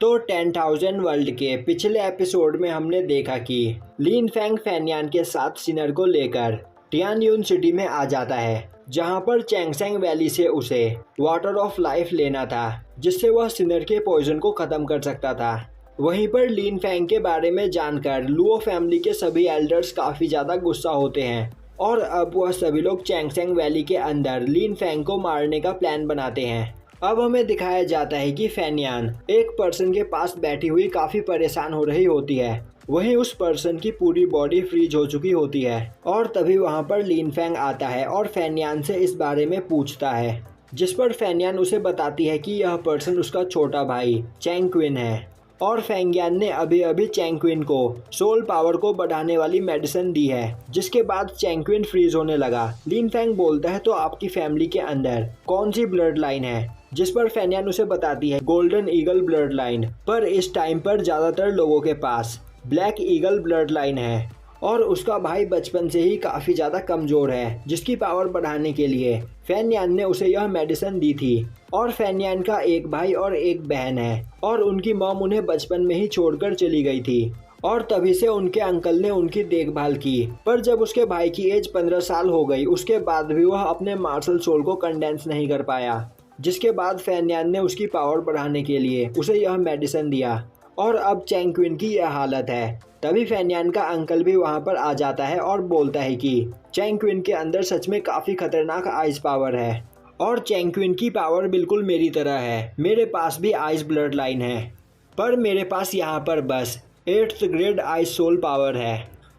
तो 10,000 वर्ल्ड के पिछले एपिसोड में हमने देखा कि लिन फेंग फेन्यान के साथ सिनर को लेकर टियानयुन सिटी में आ जाता है, जहां पर चैंगसेंग वैली से उसे वाटर ऑफ लाइफ लेना था, जिससे वह सिनर के पॉइजन को खत्म कर सकता था। वहीं पर लिन फेंग के बारे में जानकर लुओ फैमिली के सभी एल्डर्स काफ़ी ज़्यादा गुस्सा होते हैं और अब वह सभी लोग चैंगसेंग वैली के अंदर लिन फेंग को मारने का प्लान बनाते हैं। अब हमें दिखाया जाता है कि फेन्यान एक पर्सन के पास बैठी हुई काफ़ी परेशान हो रही होती है। वहीं उस पर्सन की पूरी बॉडी फ्रीज हो चुकी होती है और तभी वहां पर लिन फेंग आता है और फेन्यान से इस बारे में पूछता है, जिस पर फेन्यान उसे बताती है कि यह पर्सन उसका छोटा भाई चैंग क्विन है और फेंग्यान ने अभी अभी चैंग क्विन को सोल पावर को बढ़ाने वाली मेडिसिन दी है, जिसके बाद चैंग क्विन फ्रीज होने लगा। लिन फेंग बोलता है तो आपकी फैमिली के अंदर कौन सी ब्लड लाइन है, जिस पर फेन्यान उसे बताती है गोल्डन ईगल ब्लड लाइन। पर इस टाइम पर ज़्यादातर लोगों के पास ब्लैक ईगल ब्लड लाइन है और उसका भाई बचपन से ही काफ़ी ज़्यादा कमज़ोर है, जिसकी पावर बढ़ाने के लिए फेन्यान ने उसे यह मेडिसिन दी थी। और फेन्यान का एक भाई और एक बहन है और उनकी मॉम उन्हें बचपन में ही छोड़कर चली गई थी और तभी से उनके अंकल ने उनकी देखभाल की। पर जब उसके भाई की एज 15 साल हो गई, उसके बाद भी वह अपने मार्शल सोल को कंडेंस नहीं कर पाया, जिसके बाद फेन्यान ने उसकी पावर बढ़ाने के लिए उसे यह मेडिसिन दिया और अब चैंग क्विन की यह हालत है। तभी फेन्यान का अंकल भी वहां पर आ जाता है और बोलता है कि चैंग क्विन के अंदर सच में काफ़ी खतरनाक आइस पावर है और चैंग क्विन की पावर बिल्कुल मेरी तरह है। मेरे पास भी आइस ब्लड लाइन है, पर मेरे पास यहाँ पर बस 8th grade ice soul power है।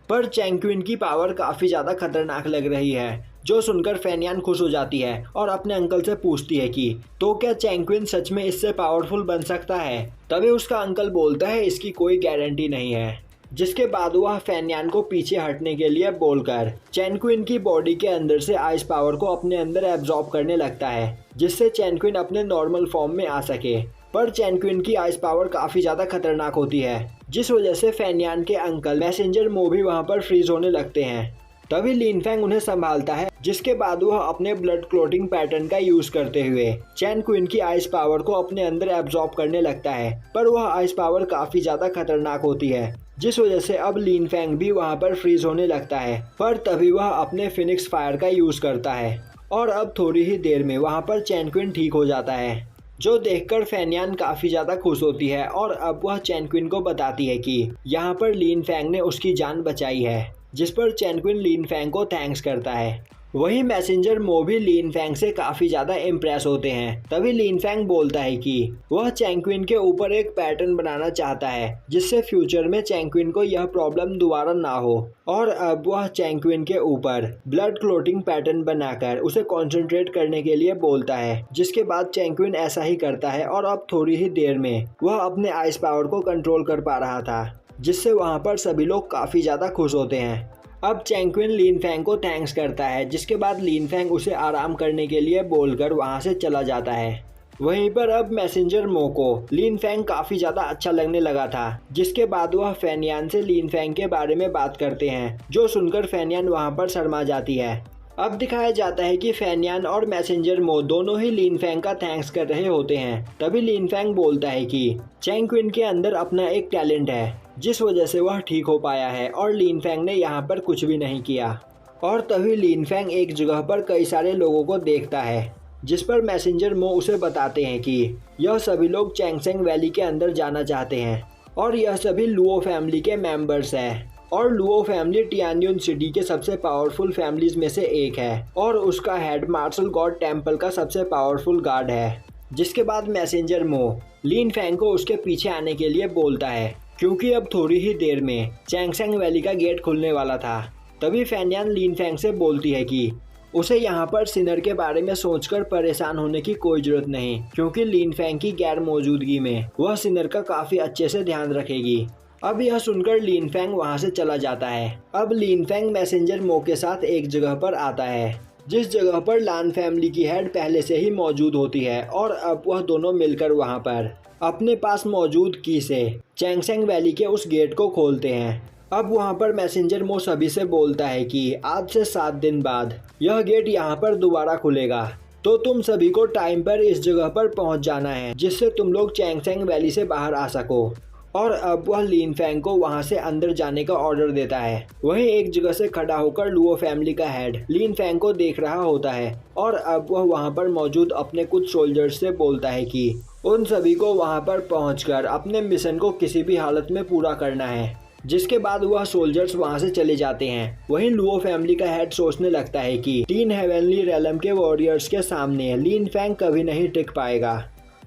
पर चैंग क्विन की पावर काफ़ी ज़्यादा खतरनाक लग रही है, जो सुनकर फेन्यान खुश हो जाती है और अपने अंकल से पूछती है कि तो क्या चैंग क्विन सच में इससे पावरफुल बन सकता है। तभी उसका अंकल बोलता है इसकी कोई गारंटी नहीं है, जिसके बाद वह फेन्यान को पीछे हटने के लिए बोलकर चैंग क्विन की बॉडी के अंदर से आइस पावर को अपने अंदर एब्जॉर्ब करने लगता है, जिससे चैंग क्विन अपने नॉर्मल फॉर्म में आ सके। पर चैंग क्विन की आइस पावर काफ़ी ज़्यादा खतरनाक होती है, जिस वजह से फेन्यान के अंकल मैसेंजर मो भी वहाँ पर फ्रीज होने लगते हैं। तभी लिन फेंग उन्हें संभालता है, जिसके बाद वह अपने ब्लड क्लोटिंग पैटर्न का यूज करते हुए चैंग क्विन की आइस पावर को अपने अंदर एब्जॉर्ब करने लगता है। पर वह आइस पावर काफ़ी ज़्यादा खतरनाक होती है, जिस वजह से अब लिन फेंग भी वहां पर फ्रीज होने लगता है। पर तभी वह अपने फिनिक्स फायर का यूज करता है और अब थोड़ी ही देर में वहां पर चैंग क्विन ठीक हो जाता है, जो देखकर फेन्यान काफ़ी ज़्यादा खुश होती है और अब वह चैंग क्विन को बताती है कि यहाँ पर लिन फेंग ने उसकी जान बचाई है, जिस पर चैंग क्विन लिन फेंग को थैंक्स करता है। वहीं मैसेंजर मो भी लिन फेंग से काफ़ी ज़्यादा इम्प्रेस होते हैं। तभी लिन फेंग बोलता है कि वह चैंग क्विन के ऊपर एक पैटर्न बनाना चाहता है, जिससे फ्यूचर में चैंग क्विन को यह प्रॉब्लम दोबारा ना हो। और अब वह चैंग क्विन के ऊपर ब्लड क्लोटिंग पैटर्न बनाकर उसे कॉन्सेंट्रेट करने के लिए बोलता है, जिसके बाद चैंग क्विन ऐसा ही करता है और अब थोड़ी ही देर में वह अपने आइस पावर को कंट्रोल कर पा रहा था, जिससे वहाँ पर सभी लोग काफ़ी ज़्यादा खुश होते हैं। अब चैंग क्विन लिन फेंग को थैंक्स करता है, जिसके बाद लिन फेंग उसे आराम करने के लिए बोलकर वहां से चला जाता है। वहीं पर अब मैसेंजर मो को लिन फेंग काफ़ी ज़्यादा अच्छा लगने लगा था, जिसके बाद वह फेन्यान से लिन फेंग के बारे में बात करते हैं, जो सुनकर फेन्यान वहां पर शर्मा जाती है। अब दिखाया जाता है कि फेन्यान और मैसेंजर मो दोनों ही लिन फेंग का थैंक्स कर रहे होते हैं। तभी लिन फेंग बोलता है कि चैंग क्विन के अंदर अपना एक टैलेंट है, जिस वजह से वह ठीक हो पाया है और लिन फेंग ने यहाँ पर कुछ भी नहीं किया। और तभी लिन फेंग एक जगह पर कई सारे लोगों को देखता है, जिस पर मैसेंजर मो उसे बताते हैं कि यह सभी लोग चैंगसेंग वैली के अंदर जाना चाहते हैं और यह सभी लुओ फैमिली के मेंबर्स हैं। और लुओ फैमिली टियानयुन सिटी के सबसे पावरफुल फैमिलीज में से एक है और उसका हेड मार्शल गॉड टेम्पल का सबसे पावरफुल गार्ड है। जिसके बाद मैसेंजर मो लिन फेंग को उसके पीछे आने के लिए बोलता है, क्योंकि अब थोड़ी ही देर में चैंगसेंग वैली का गेट खुलने वाला था। तभी फेन्यान लिन फेंग से बोलती है कि उसे यहाँ पर सिनर के बारे में सोचकर परेशान होने की कोई जरूरत नहीं, क्योंकि लिन फेंग की गैर मौजूदगी में वह सिनर का काफ़ी अच्छे से ध्यान रखेगी। अब यह सुनकर लिन फेंग वहाँ से चला जाता है। अब लिन फेंग मैसेंजर मो के साथ एक जगह पर आता है, जिस जगह पर लान फैमिली की हेड पहले से ही मौजूद होती है और अब वह दोनों मिलकर वहाँ पर अपने पास मौजूद की से चैंगसेंग वैली के उस गेट को खोलते हैं। अब वहाँ पर मैसेंजर मो सभी से बोलता है कि आज से 7 दिन बाद यह गेट यहाँ पर दोबारा खुलेगा। तो तुम सभी को टाइम पर इस जगह पर पहुंच जाना है जिससे तुम लोग चैंगसेंग वैली से बाहर आ सको। और अब वह लिन फैंग को वहां से अंदर जाने का ऑर्डर देता है। वहीं एक जगह से खड़ा होकर लुओ फैमिली का हेड लिन फैंग को देख रहा होता है और अब वह वहां पर मौजूद अपने कुछ सोल्जर्स से बोलता है कि उन सभी को वहां पर पहुंचकर अपने मिशन को किसी भी हालत में पूरा करना है। जिसके बाद वह सोल्जर्स वहां से चले जाते हैं। वहीं लुओ फैमिली का हेड सोचने लगता है कि 3 हेवनली रेलम के वॉरियर्स के सामने लिन फैंग कभी नहीं टिक पाएगा।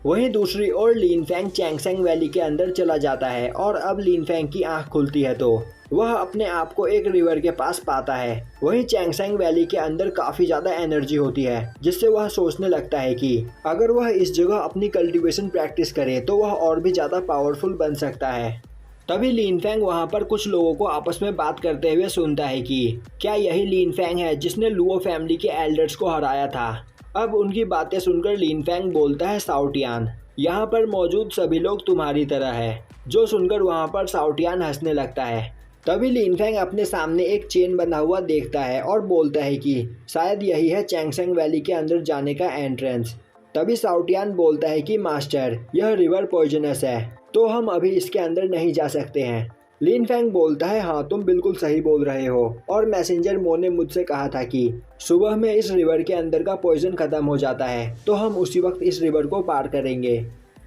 वहीं दूसरी ओर लिन फैंग चैंगसेंग वैली के अंदर चला जाता है और अब लिन फैंग की आंख खुलती है तो वह अपने आप को एक रिवर के पास पाता है। वहीं चैंगसेंग वैली के अंदर काफी ज्यादा एनर्जी होती है जिससे वह सोचने लगता है कि अगर वह इस जगह अपनी कल्टीवेशन प्रैक्टिस करे तो वह और भी ज्यादा पावरफुल बन सकता है। तभी लिन फैंग वहाँ पर कुछ लोगों को आपस में बात करते हुए सुनता है कि क्या यही लिन फैंग है जिसने लुओ फैमिली के एल्डर्स को हराया था। अब उनकी बातें सुनकर लिन फैंग बोलता है साउटियान, यहाँ पर मौजूद सभी लोग तुम्हारी तरह है। जो सुनकर वहाँ पर साउटियान हंसने लगता है। तभी लिन फैंग अपने सामने एक चेन बना हुआ देखता है और बोलता है कि शायद यही है चैंगसेंग वैली के अंदर जाने का एंट्रेंस। तभी साउटियान बोलता है कि मास्टर, यह रिवर पॉइजनस है तो हम अभी इसके अंदर नहीं जा सकते हैं। लिन फैंग बोलता है, हाँ तुम बिल्कुल सही बोल रहे हो और मैसेंजर मो ने मुझसे कहा था कि सुबह में इस रिवर के अंदर का पॉइजन खत्म हो जाता है तो हम उसी वक्त इस रिवर को पार करेंगे।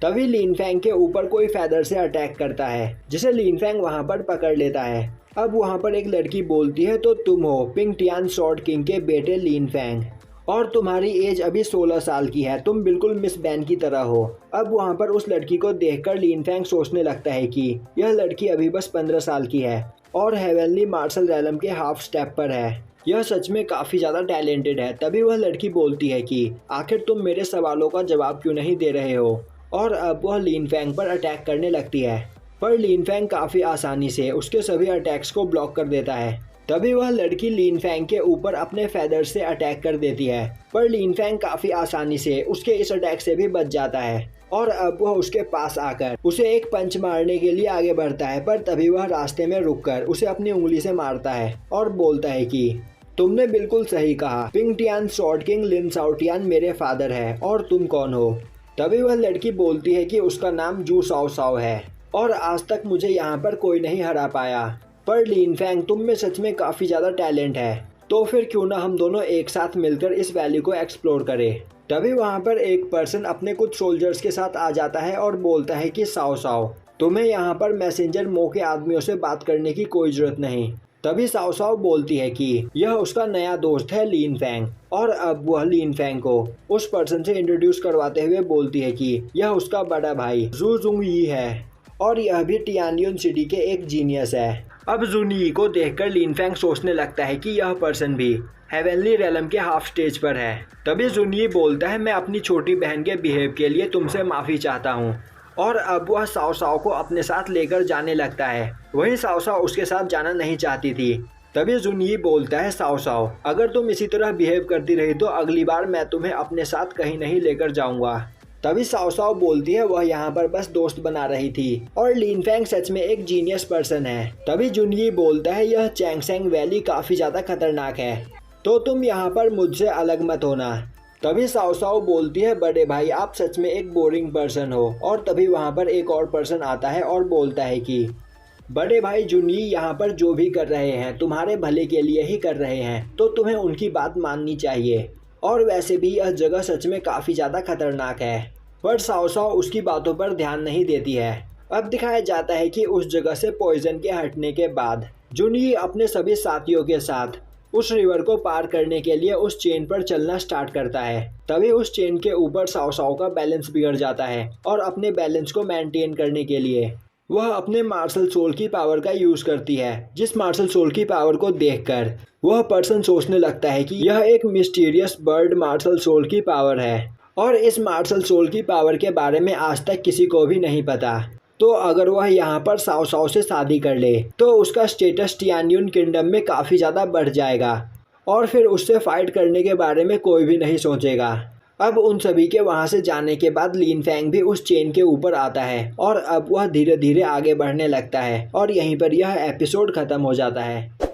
तभी लिन फैंग के ऊपर कोई फेदर से अटैक करता है जिसे लिन फैंग वहाँ पर पकड़ लेता है। अब वहाँ पर एक लड़की बोलती है, तो तुम हो पिंग टियान शॉर्ट किंग के बेटे लिन फैंग और तुम्हारी एज अभी 16 साल की है, तुम बिल्कुल मिस बैन की तरह हो। अब वहाँ पर उस लड़की को देखकर लिन फैंग सोचने लगता है कि यह लड़की अभी बस 15 साल की है और हेवनली मार्शल रैलम के हाफ स्टेप पर है। यह सच में काफी ज्यादा टैलेंटेड है। तभी वह लड़की बोलती है कि आखिर तुम मेरे सवालों का जवाब क्यों नहीं दे रहे हो। और अब वह लिन फैंग पर अटैक करने लगती है पर लिन फैंग काफी आसानी से उसके सभी अटैक्स को ब्लॉक कर देता है। तभी वह लड़की लिन फैंग के ऊपर अपने फेदर से अटैक कर देती है पर लिन फैंग काफी आसानी से उसके इस अटैक से भी बच जाता है और अब वह उसके पास आकर उसे एक पंच मारने के लिए आगे बढ़ता है पर तभी वह रास्ते में रुककर उसे अपनी उंगली से मारता है और बोलता है कि तुमने बिल्कुल सही कहा, पिंग टियान शॉर्ट किंग लिन साउटियान मेरे फादर है और तुम कौन हो। तभी वह लड़की बोलती है कि उसका नाम जू साओ साओ है और आज तक मुझे यहाँ पर कोई नहीं हरा पाया। पर लिन फैंग, तुम में सच में काफी ज्यादा टैलेंट है, तो फिर क्यों ना हम दोनों एक साथ मिलकर इस वैली को एक्सप्लोर करें। तभी वहाँ पर एक पर्सन अपने कुछ सोल्जर्स के साथ आ जाता है और बोलता है कि साओ साओ, तुम्हें यहाँ पर मैसेंजर मो के आदमियों से बात करने की कोई जरूरत नहीं। तभी साओ साओ बोलती है कि यह उसका नया दोस्त है लिन फैंग और अब वह लिन फैंग को उस पर्सन से इंट्रोड्यूस करवाते हुए बोलती है कि यह उसका बड़ा भाई जू जुंग यी है और यह भी टियानयुन सिटी के एक जीनियस है। अब जुनई को देखकर लिन फैंग सोचने लगता है कि यह पर्सन भी हेवनली रेलम के हाफ स्टेज पर है। तभी जुनई बोलता है, मैं अपनी छोटी बहन के बिहेव के लिए तुमसे माफ़ी चाहता हूँ और अब वह साओ साओ को अपने साथ लेकर जाने लगता है। वहीं साओ साओ उसके साथ जाना नहीं चाहती थी। तभी जुनई बोलता है, साओ साओ अगर तुम इसी तरह बिहेव करती रही तो अगली बार मैं तुम्हें अपने साथ कहीं नहीं लेकर जाऊंगा। तभी साओ साओ बोलती है वह यहाँ पर बस दोस्त बना रही थी और लिन फैंग सच में एक जीनियस पर्सन है। तभी जुनई बोलता है, यह चैंगसेंग वैली काफी ज्यादा खतरनाक है तो तुम यहाँ पर मुझसे अलग मत होना। तभी साओ साओ बोलती है, बड़े भाई आप सच में एक बोरिंग पर्सन हो। और तभी वहाँ पर एक और पर्सन आता है और बोलता है कि बड़े भाई जुनई यहाँ पर जो भी कर रहे हैं तुम्हारे भले के लिए ही कर रहे हैं तो तुम्हें उनकी बात माननी चाहिए। और वैसे भी यह जगह सच में काफ़ी ज़्यादा खतरनाक है। पर साओ साओ उसकी बातों पर ध्यान नहीं देती है। अब दिखाया जाता है कि उस जगह से पॉइजन के हटने के बाद जुनई अपने सभी साथियों के साथ उस रिवर को पार करने के लिए उस चेन पर चलना स्टार्ट करता है। तभी उस चेन के ऊपर साओ साओ का बैलेंस बिगड़ जाता है और अपने बैलेंस को मेंटेन करने के लिए वह अपने मार्शल सोल की पावर का यूज करती है। जिस मार्शल सोल की पावर को देखकर वह पर्सन सोचने लगता है कि यह एक मिस्टीरियस बर्ड मार्शल सोल की पावर है और इस मार्शल सोल की पावर के बारे में आज तक किसी को भी नहीं पता। तो अगर वह यहाँ पर साओ साओ से शादी कर ले तो उसका स्टेटस टियानयुन किंगडम में काफ़ी ज़्यादा बढ़ जाएगा और फिर उससे फाइट करने के बारे में कोई भी नहीं सोचेगा। अब उन सभी के वहाँ से जाने के बाद लिन फैंग भी उस चेन के ऊपर आता है और अब वह धीरे धीरे आगे बढ़ने लगता है और यहीं पर यह एपिसोड खत्म हो जाता है।